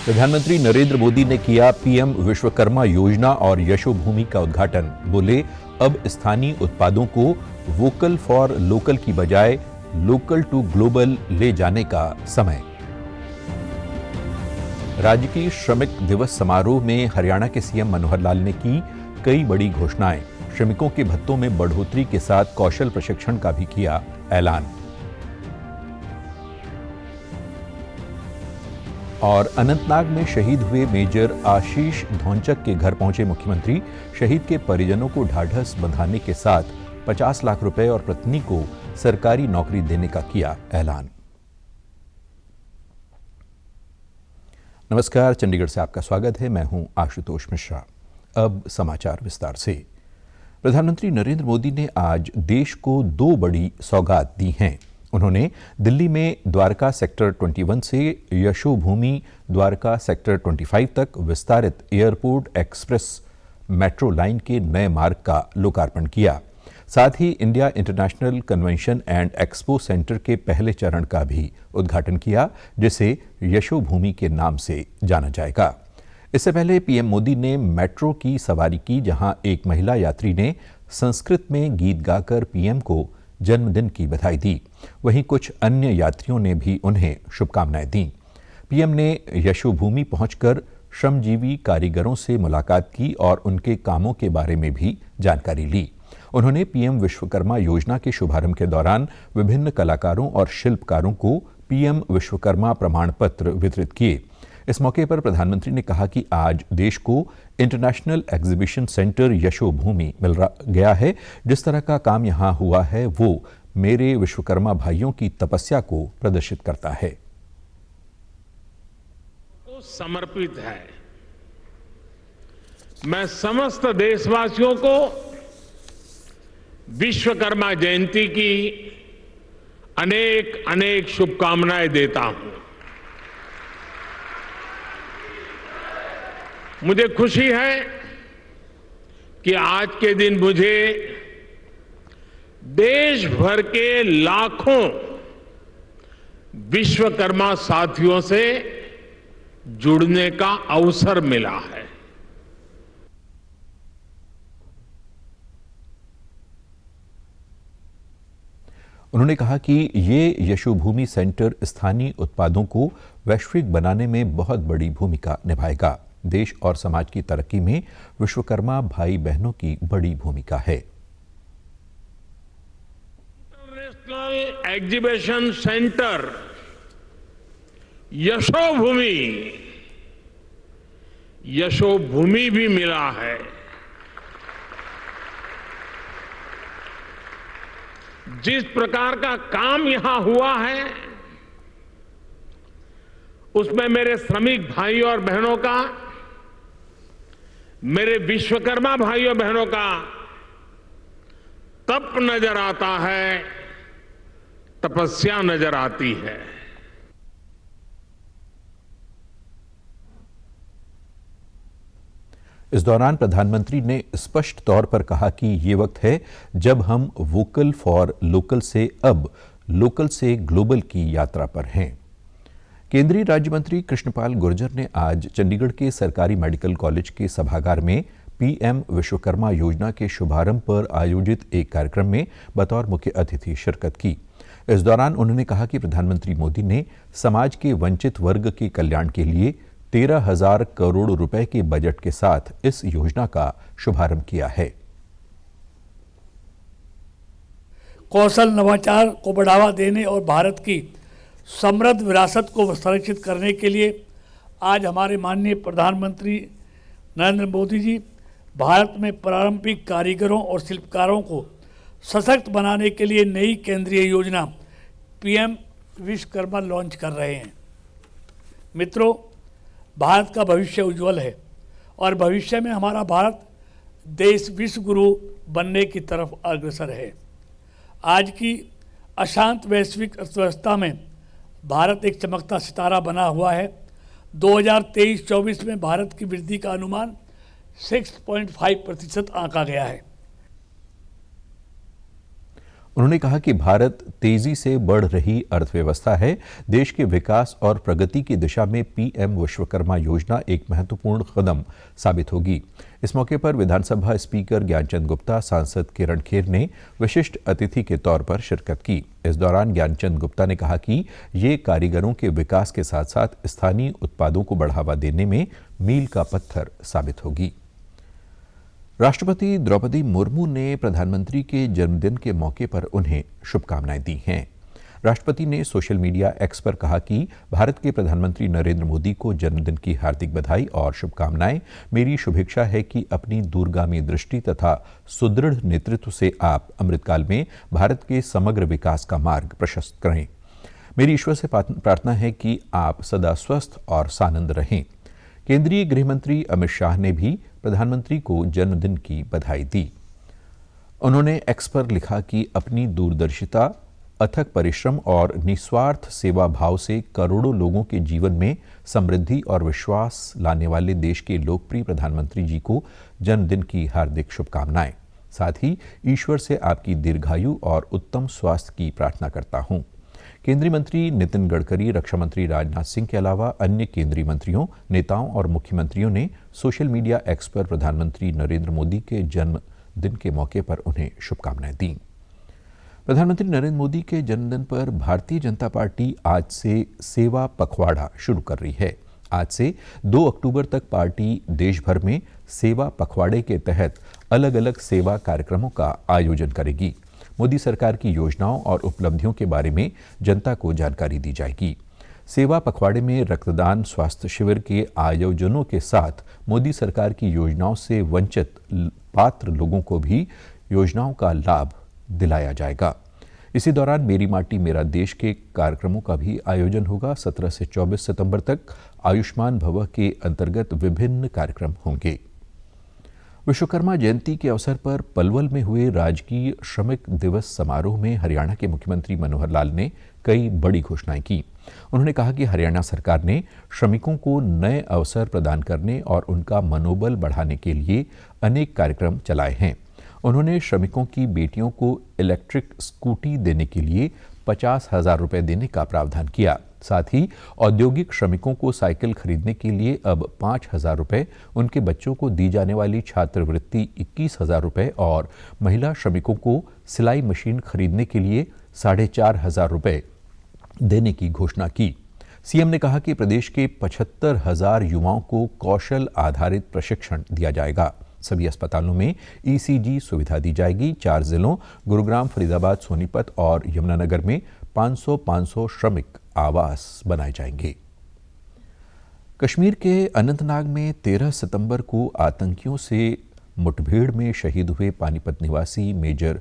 प्रधानमंत्री नरेंद्र मोदी ने किया पीएम विश्वकर्मा योजना और यशोभूमि का उद्घाटन। बोले, अब स्थानीय उत्पादों को वोकल फॉर लोकल की बजाय लोकल टू ग्लोबल ले जाने का समय। राज्य की श्रमिक दिवस समारोह में हरियाणा के सीएम मनोहर लाल ने की कई बड़ी घोषणाएं। श्रमिकों के भत्तों में बढ़ोतरी के साथ कौशल प्रशिक्षण का भी किया ऐलान। और अनंतनाग में शहीद हुए मेजर आशीष धौंचक के घर पहुंचे मुख्यमंत्री। शहीद के परिजनों को ढाढ़स बंधाने के साथ 50 लाख रुपए और पत्नी को सरकारी नौकरी देने का किया ऐलान। नमस्कार, चंडीगढ़ से आपका स्वागत है। मैं हूं आशुतोष मिश्रा। अब समाचार विस्तार से। प्रधानमंत्री नरेंद्र मोदी ने आज देश को 2 बड़ी सौगात दी हैं। उन्होंने दिल्ली में द्वारका सेक्टर 21 से यशोभूमि द्वारका सेक्टर 25 तक विस्तारित एयरपोर्ट एक्सप्रेस मेट्रो लाइन के नए मार्ग का लोकार्पण किया। साथ ही India International Convention and Expo Centre के पहले चरण का भी उद्घाटन किया, जिसे यशोभूमि के नाम से जाना जाएगा। इससे पहले पीएम मोदी ने मेट्रो की सवारी की, जहां एक महिला यात्री ने संस्कृत में गीत गाकर पीएम को जन्मदिन की बधाई दी। वहीं कुछ अन्य यात्रियों ने भी उन्हें शुभकामनाएं दी। पीएम ने यशोभूमि पहुंचकर श्रमजीवी कारीगरों से मुलाकात की और उनके कामों के बारे में भी जानकारी ली। उन्होंने पीएम विश्वकर्मा योजना के शुभारंभ के दौरान विभिन्न कलाकारों और शिल्पकारों को पीएम विश्वकर्मा प्रमाण पत्र वितरित किए। इस मौके पर प्रधानमंत्री ने कहा कि आज देश को इंटरनेशनल एग्जीबिशन सेंटर यशोभूमि मिल गया है। जिस तरह का काम यहाँ हुआ है वो मेरे विश्वकर्मा भाइयों की तपस्या को प्रदर्शित करता है। समर्पित है। मैं समस्त देशवासियों को विश्वकर्मा जयंती की अनेक अनेक शुभकामनाएं देता हूं। मुझे खुशी है कि आज के दिन मुझे देश भर के लाखों विश्वकर्मा साथियों से जुड़ने का अवसर मिला है। उन्होंने कहा कि ये यशोभूमि सेंटर स्थानीय उत्पादों को वैश्विक बनाने में बहुत बड़ी भूमिका निभाएगा। देश और समाज की तरक्की में विश्वकर्मा भाई बहनों की बड़ी भूमिका है। इंटरनेशनल एग्जीबिशन सेंटर यशोभूमि भी मिला है। जिस प्रकार का काम यहां हुआ है उसमें मेरे श्रमिक भाइयों और बहनों का, मेरे विश्वकर्मा भाइयों बहनों का तप नजर आता है, तपस्या नजर आती है। इस दौरान प्रधानमंत्री ने स्पष्ट तौर पर कहा कि ये वक्त है जब हम वोकल फॉर लोकल से अब लोकल से ग्लोबल की यात्रा पर हैं। केंद्रीय राज्य मंत्री कृष्णपाल गुर्जर ने आज चंडीगढ़ के सरकारी मेडिकल कॉलेज के सभागार में पीएम विश्वकर्मा योजना के शुभारंभ पर आयोजित एक कार्यक्रम में बतौर मुख्य अतिथि शिरकत की। इस दौरान उन्होंने कहा कि प्रधानमंत्री मोदी ने समाज के वंचित वर्ग के कल्याण के लिए 13,000 करोड़ रुपए के बजट के साथ इस योजना का शुभारंभ किया है। कौशल नवाचार को बढ़ावा देने और भारत की समृद्ध विरासत को संरक्षित करने के लिए आज हमारे माननीय प्रधानमंत्री नरेंद्र मोदी जी भारत में पारंपरिक कारीगरों और शिल्पकारों को सशक्त बनाने के लिए नई केंद्रीय योजना पीएम विश्वकर्मा लॉन्च कर रहे हैं। मित्रों, भारत का भविष्य उज्जवल है और भविष्य में हमारा भारत देश विश्व गुरु बनने की तरफ अग्रसर है। आज की अशांत वैश्विक अर्थव्यवस्था में भारत एक चमकता सितारा बना हुआ है। 2023-24 में भारत की वृद्धि का अनुमान 6.5% आंका गया है। उन्होंने कहा कि भारत तेजी से बढ़ रही अर्थव्यवस्था है। देश के विकास और प्रगति की दिशा में पीएम विश्वकर्मा योजना एक महत्वपूर्ण कदम साबित होगी। इस मौके पर विधानसभा स्पीकर ज्ञानचंद गुप्ता, सांसद किरण खेर ने विशिष्ट अतिथि के तौर पर शिरकत की। इस दौरान ज्ञानचंद गुप्ता ने कहा कि ये कारीगरों के विकास के साथ साथ स्थानीय उत्पादों को बढ़ावा देने में मील का पत्थर साबित होगी। राष्ट्रपति द्रौपदी मुर्मू ने प्रधानमंत्री के जन्मदिन के मौके पर उन्हें शुभकामनाएं दी हैं। राष्ट्रपति ने सोशल मीडिया एक्स पर कहा कि भारत के प्रधानमंत्री नरेंद्र मोदी को जन्मदिन की हार्दिक बधाई और शुभकामनाएं। मेरी शुभेच्छा है कि अपनी दूरगामी दृष्टि तथा सुदृढ़ नेतृत्व से आप अमृतकाल में भारत के समग्र विकास का मार्ग प्रशस्त करें। मेरी ईश्वर से प्रार्थना है कि आप सदा स्वस्थ और सानंद रहें। केंद्रीय गृह मंत्री अमित शाह ने भी प्रधानमंत्री को जन्मदिन की बधाई दी। उन्होंने एक्स पर लिखा कि अपनी दूरदर्शिता, अथक परिश्रम और निस्वार्थ सेवा भाव से करोड़ों लोगों के जीवन में समृद्धि और विश्वास लाने वाले देश के लोकप्रिय प्रधानमंत्री जी को जन्मदिन की हार्दिक शुभकामनाएं। साथ ही ईश्वर से आपकी दीर्घायु और उत्तम स्वास्थ्य की प्रार्थना करता हूं। केंद्रीय मंत्री नितिन गडकरी, रक्षा मंत्री राजनाथ सिंह के अलावा अन्य केंद्रीय मंत्रियों, नेताओं और मुख्यमंत्रियों ने सोशल मीडिया एक्स पर प्रधानमंत्री नरेंद्र मोदी के जन्मदिन के मौके पर उन्हें शुभकामनाएं दी। प्रधानमंत्री नरेंद्र मोदी के जन्मदिन पर भारतीय जनता पार्टी आज से सेवा पखवाड़ा शुरू कर रही है। आज से 2 अक्टूबर तक पार्टी देश भर में सेवा पखवाड़े के तहत अलग अलग सेवा कार्यक्रमों का आयोजन करेगी। मोदी सरकार की योजनाओं और उपलब्धियों के बारे में जनता को जानकारी दी जाएगी। सेवा पखवाड़े में रक्तदान, स्वास्थ्य शिविर के आयोजनों के साथ मोदी सरकार की योजनाओं से वंचित पात्र लोगों को भी योजनाओं का लाभ दिलाया जाएगा। इसी दौरान मेरी माटी मेरा देश के कार्यक्रमों का भी आयोजन होगा। 17 से 24 सितंबर तक आयुष्मान भव के अंतर्गत विभिन्न कार्यक्रम होंगे। विश्वकर्मा जयंती के अवसर पर पलवल में हुए राजकीय श्रमिक दिवस समारोह में हरियाणा के मुख्यमंत्री मनोहर लाल ने कई बड़ी घोषणाएं की। उन्होंने कहा कि हरियाणा सरकार ने श्रमिकों को नए अवसर प्रदान करने और उनका मनोबल बढ़ाने के लिए अनेक कार्यक्रम चलाए हैं। उन्होंने श्रमिकों की बेटियों को इलेक्ट्रिक स्कूटी देने के लिए 50,000 रुपए देने का प्रावधान किया। साथ ही औद्योगिक श्रमिकों को साइकिल खरीदने के लिए अब 5,000 रुपए, उनके बच्चों को दी जाने वाली छात्रवृत्ति 21,000 रुपए और महिला श्रमिकों को सिलाई मशीन खरीदने के लिए 4,500 रुपए देने की घोषणा की। सीएम ने कहा कि प्रदेश के 75,000 युवाओं को कौशल आधारित प्रशिक्षण दिया जाएगा। सभी अस्पतालों में ईसीजी सुविधा दी जाएगी। 4 जिलों गुरुग्राम, फरीदाबाद, सोनीपत और यमुनानगर में 500 श्रमिक आवास बनाए जाएंगे। कश्मीर के अनंतनाग में 13 सितंबर को आतंकियों से मुठभेड़ में शहीद हुए पानीपत निवासी मेजर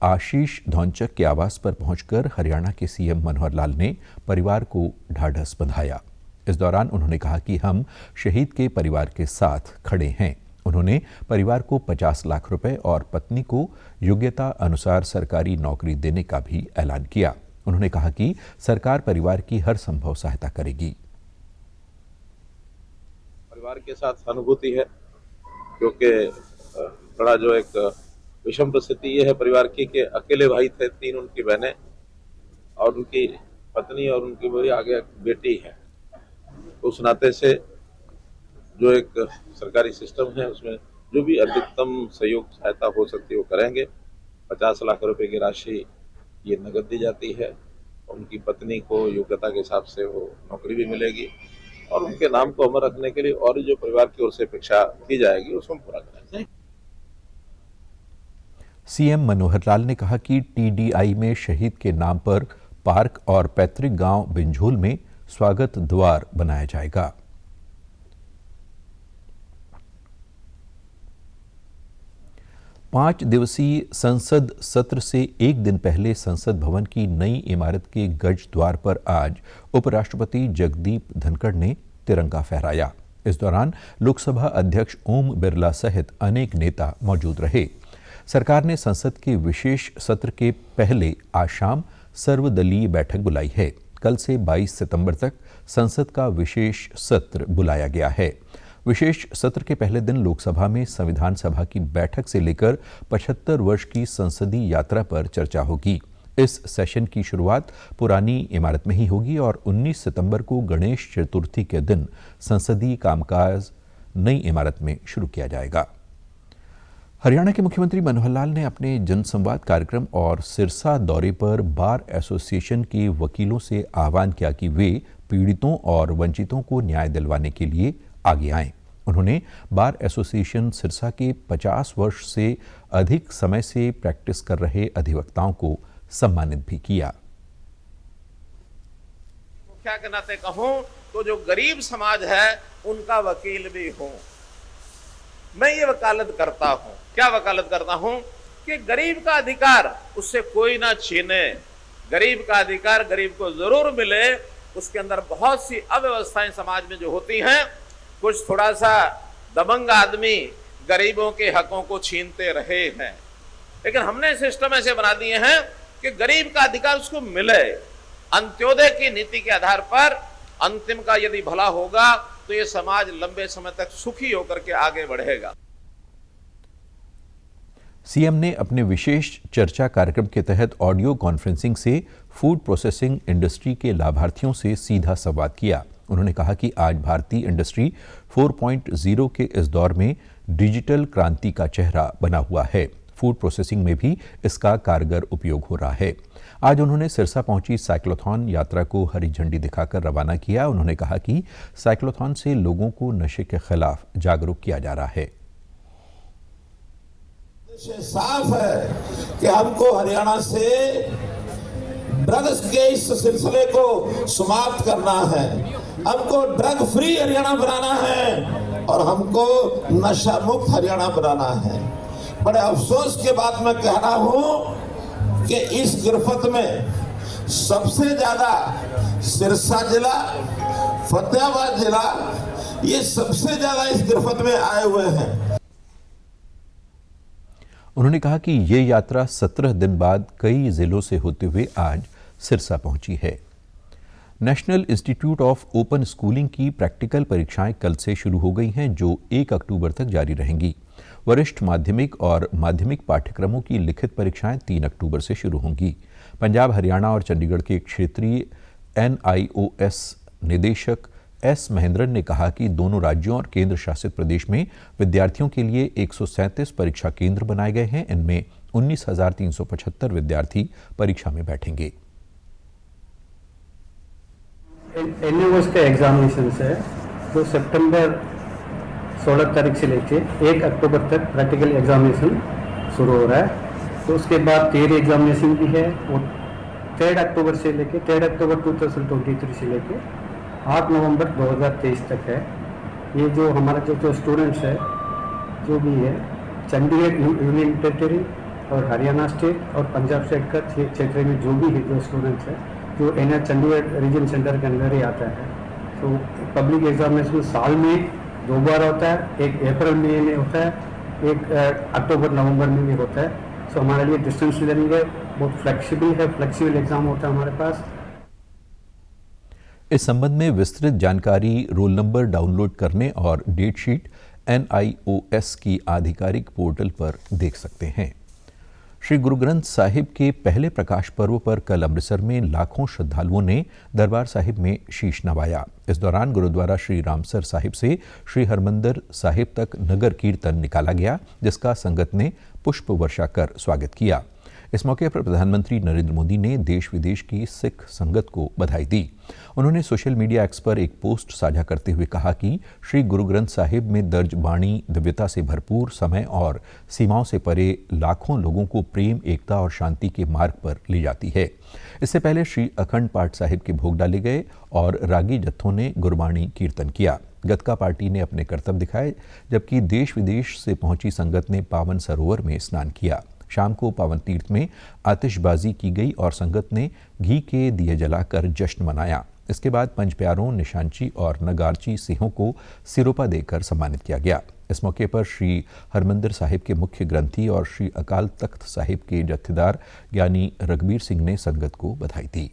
आशीष धौंचक के आवास पर पहुंचकर हरियाणा के सीएम मनोहर लाल ने परिवार को ढाढ़स बंधाया। इस दौरान उन्होंने कहा कि हम शहीद के परिवार के साथ खड़े हैं। उन्होंने परिवार को 50 लाख रुपए और पत्नी को योग्यता अनुसार सरकारी नौकरी देने का भी ऐलान किया। उन्होंने कहा कि सरकार परिवार की हर संभव सहायता करेगी। परिवार के साथ सहानुभूति है, क्योंकि बड़ा जो एक विषम परिस्थिति ये है परिवार की कि अकेले भाई थे, 3 उनकी बहनें और उनकी पत्नी और उनकी वही आगे बेटी है। तो उस नाते से जो एक सरकारी सिस्टम है उसमें जो भी अधिकतम सहयोग सहायता हो सकती है वो करेंगे। 50 लाख रुपए की राशि ये नगद दी जाती है। उनकी पत्नी को योग्यता के हिसाब से वो नौकरी भी मिलेगी और उनके नाम को अमर रखने के लिए और जो परिवार की ओर से अपेक्षा की जाएगी उसको हम पूरा करेंगे। सीएम मनोहर लाल ने कहा कि टीडीआई में शहीद के नाम पर पार्क और पैतृक गांव बिंझोल में स्वागत द्वार बनाया जाएगा। पांच दिवसीय संसद सत्र से एक दिन पहले संसद भवन की नई इमारत के गज द्वार पर आज उपराष्ट्रपति जगदीप धनखड़ ने तिरंगा फहराया। इस दौरान लोकसभा अध्यक्ष ओम बिरला सहित अनेक नेता मौजूद रहे। सरकार ने संसद के विशेष सत्र के पहले आज शाम सर्वदलीय बैठक बुलाई है। कल से 22 सितंबर तक संसद का विशेष सत्र बुलाया गया है। विशेष सत्र के पहले दिन लोकसभा में संविधान सभा की बैठक से लेकर 75 वर्ष की संसदीय यात्रा पर चर्चा होगी। इस सेशन की शुरुआत पुरानी इमारत में ही होगी और 19 सितंबर को गणेश चतुर्थी के दिन संसदीय कामकाज नई इमारत में शुरू किया जाएगा। हरियाणा के मुख्यमंत्री मनोहर लाल ने अपने जनसंवाद कार्यक्रम और सिरसा दौरे पर बार एसोसिएशन के वकीलों से आह्वान किया कि वे पीड़ितों और वंचितों को न्याय दिलवाने के लिए आगे आएं। उन्होंने बार एसोसिएशन सिरसा के 50 वर्ष से अधिक समय से प्रैक्टिस कर रहे अधिवक्ताओं को सम्मानित भी किया। मुखिया के नाते कहूं तो जो गरीब समाज है उनका वकील भी हूं। मैं ये वकालत करता हूं। क्या वकालत करता हूं कि गरीब का अधिकार उससे कोई ना छीने। गरीब का अधिकार गरीब को जरूर मिले। उसके अंदर बहुत सी अव्यवस्थाएं समाज में जो होती हैं, कुछ थोड़ा सा दबंग आदमी गरीबों के हकों को छीनते रहे हैं, लेकिन हमने सिस्टम ऐसे बना दिए हैं कि गरीब का अधिकार उसको मिले। अंत्योदय की नीति के आधार पर अंतिम का यदि भला होगा तो ये समाज लंबे समय तक सुखी होकर के आगे बढ़ेगा। सीएम ने अपने विशेष चर्चा कार्यक्रम के तहत ऑडियो कॉन्फ्रेंसिंग से फूड प्रोसेसिंग इंडस्ट्री के लाभार्थियों से सीधा संवाद किया। उन्होंने कहा कि आज भारतीय इंडस्ट्री 4.0 के इस दौर में डिजिटल क्रांति का चेहरा बना हुआ है। फूड प्रोसेसिंग में भी इसका कारगर उपयोग हो रहा है। आज उन्होंने सिरसा पहुंची साइक्लोथॉन यात्रा को हरी झंडी दिखाकर रवाना किया। उन्होंने कहा कि साइक्लोथॉन से लोगों को नशे के खिलाफ जागरूक किया जा रहा है। साफ है कि हमको हरियाणा से ड्रग्स के इस सिलसिले को समाप्त करना है। हमको ड्रग फ्री हरियाणा बनाना है और हमको नशा मुक्त हरियाणा बनाना है। बड़े अफसोस के बाद मैं कह रहा हूं कि इस गिरफ्त में सबसे ज्यादा सिरसा जिला, फतेहाबाद जिला, ये सबसे ज्यादा इस गिरफ्त में आए हुए हैं। उन्होंने कहा कि ये यात्रा 17 दिन बाद कई जिलों से होते हुए आज सिरसा पहुंची है। National institute of open schooling की प्रैक्टिकल परीक्षाएं कल से शुरू हो गई हैं, जो 1 अक्टूबर तक जारी रहेंगी। वरिष्ठ माध्यमिक और माध्यमिक पाठ्यक्रमों की लिखित परीक्षाएं 3 अक्टूबर से शुरू होंगी। पंजाब, हरियाणा और चंडीगढ़ के क्षेत्रीय NIOS निदेशक S महेंद्रन ने कहा कि दोनों राज्यों और केंद्र शासित प्रदेश में विद्यार्थियों के लिए 137 परीक्षा केंद्र बनाए गए हैं। इनमें 19,375 विद्यार्थी परीक्षा में बैठेंगे। NIOS का एग्जामिनेशन है जो सितंबर 16 तारीख से लेके 1 अक्टूबर तक प्रैक्टिकल एग्जामिनेशन शुरू हो रहा है। तो उसके बाद 13 एग्जामिनेशन भी है, वो 3 अक्टूबर से लेके 3 अक्टूबर 2023 से लेके 8 नवंबर 2023 तक है। ये जो हमारा जो स्टूडेंट्स है, जो भी है, चंडीगढ़ यूनियन टेरिटरी और हरियाणा स्टेट और पंजाब स्टेट का क्षेत्र में जो भी है जो स्टूडेंट्स है, जो चंडीगढ़ रीजन सेंटर के अंदर ही आता है। तो पब्लिक एग्जामिनेशन साल में 2 बार होता है, एक अप्रैल मई में होता है, एक अक्टूबर नवंबर में भी होता है। तो हमारे लिए डिस्टेंस लर्निंग है, बहुत फ्लेक्सिबल एग्जाम होता है हमारे पास। इस संबंध में विस्तृत जानकारी रोल नंबर डाउनलोड करने और डेट शीट NIOS की आधिकारिक पोर्टल पर देख सकते हैं। श्री गुरु ग्रंथ साहिब के पहले प्रकाश पर्व पर कल अमृतसर में लाखों श्रद्धालुओं ने दरबार साहिब में शीश नवाया। इस दौरान गुरुद्वारा श्री रामसर साहिब से श्री हरमंदिर साहिब तक नगर कीर्तन निकाला गया, जिसका संगत ने पुष्प वर्षा कर स्वागत किया। इस मौके पर प्रधानमंत्री नरेंद्र मोदी ने देश विदेश की सिख संगत को बधाई दी। उन्होंने सोशल मीडिया एक्स पर एक पोस्ट साझा करते हुए कहा कि श्री गुरु ग्रंथ साहिब में दर्ज वाणी दिव्यता से भरपूर समय और सीमाओं से परे लाखों लोगों को प्रेम, एकता और शांति के मार्ग पर ले जाती है। इससे पहले श्री अखंड पाठ साहिब के भोग डाले गए और रागी जत्थों ने गुरबाणी कीर्तन किया। गतका पार्टी ने अपने करतब दिखाए, जबकि देश विदेश से पहुंची संगत ने पावन सरोवर में स्नान किया। शाम को पावन तीर्थ में आतिशबाजी की गई और संगत ने घी के दिए जलाकर जश्न मनाया। इसके बाद पंच प्यारों, निशांची और नगारची सिंहों को सिरोपा देकर सम्मानित किया गया। इस मौके पर श्री हरमंदिर साहिब के मुख्य ग्रंथी और श्री अकाल तख्त साहिब के जत्थेदार ज्ञानी रघबीर सिंह ने संगत को बधाई दी।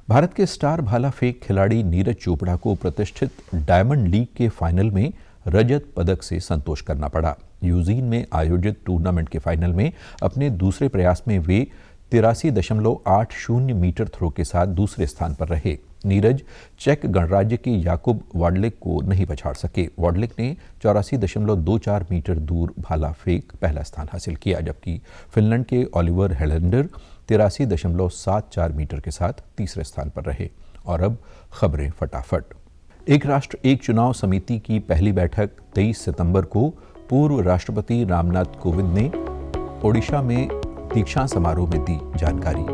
भारत के स्टार भाला फेंक खिलाड़ी नीरज चोपड़ा को प्रतिष्ठित डायमंड लीग के फाइनल में रजत पदक से संतोष करना पड़ा। यूजीन में आयोजित टूर्नामेंट के फाइनल में अपने दूसरे प्रयास में वे 83.80 मीटर थ्रो के साथ दूसरे स्थान पर रहे। नीरज चेक गणराज्य के याकुब वाडलिक को नहीं पछाड़ सके। वाडलिक ने 84.24 मीटर दूर भाला फेंक पहला स्थान हासिल किया, जबकि फिनलैंड के ओलिवर हेलेंडर 83.74 मीटर के साथ तीसरे स्थान पर रहे। और अब खबरें फटाफट। एक राष्ट्र एक चुनाव समिति की पहली बैठक 23 सितंबर को पूर्व राष्ट्रपति रामनाथ कोविंद ने ओडिशा में दीक्षांत समारोह में दी जानकारी।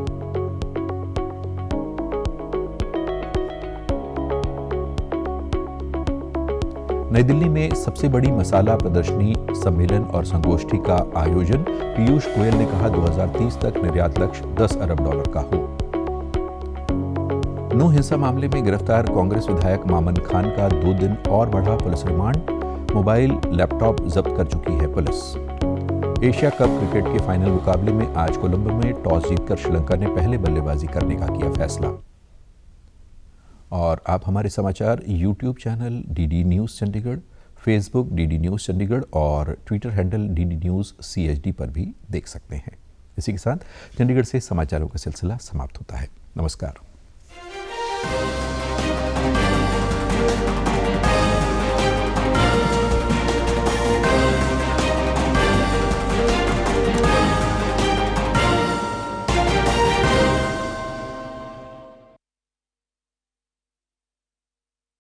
नई दिल्ली में सबसे बड़ी मसाला प्रदर्शनी, सम्मेलन और संगोष्ठी का आयोजन। पीयूष गोयल ने कहा 2030 तक निर्यात लक्ष्य $10 अरब का हो। नो हिंसा मामले में गिरफ्तार कांग्रेस विधायक मामन खान का 2 दिन और बढ़ा पुलिस रिमांड। मोबाइल लैपटॉप जब्त कर चुकी है पुलिस। एशिया कप क्रिकेट के फाइनल मुकाबले में आज कोलंबो में टॉस जीतकर श्रीलंका ने पहले बल्लेबाजी करने का किया फैसला। और आप हमारे समाचार YouTube channel DD News Chandigarh, Facebook DD News Chandigarh और Twitter handle DD News CHD पर भी देख सकते हैं। इसी के साथ चंडीगढ़ से समाचारों का सिलसिला समाप्त होता है। नमस्कार।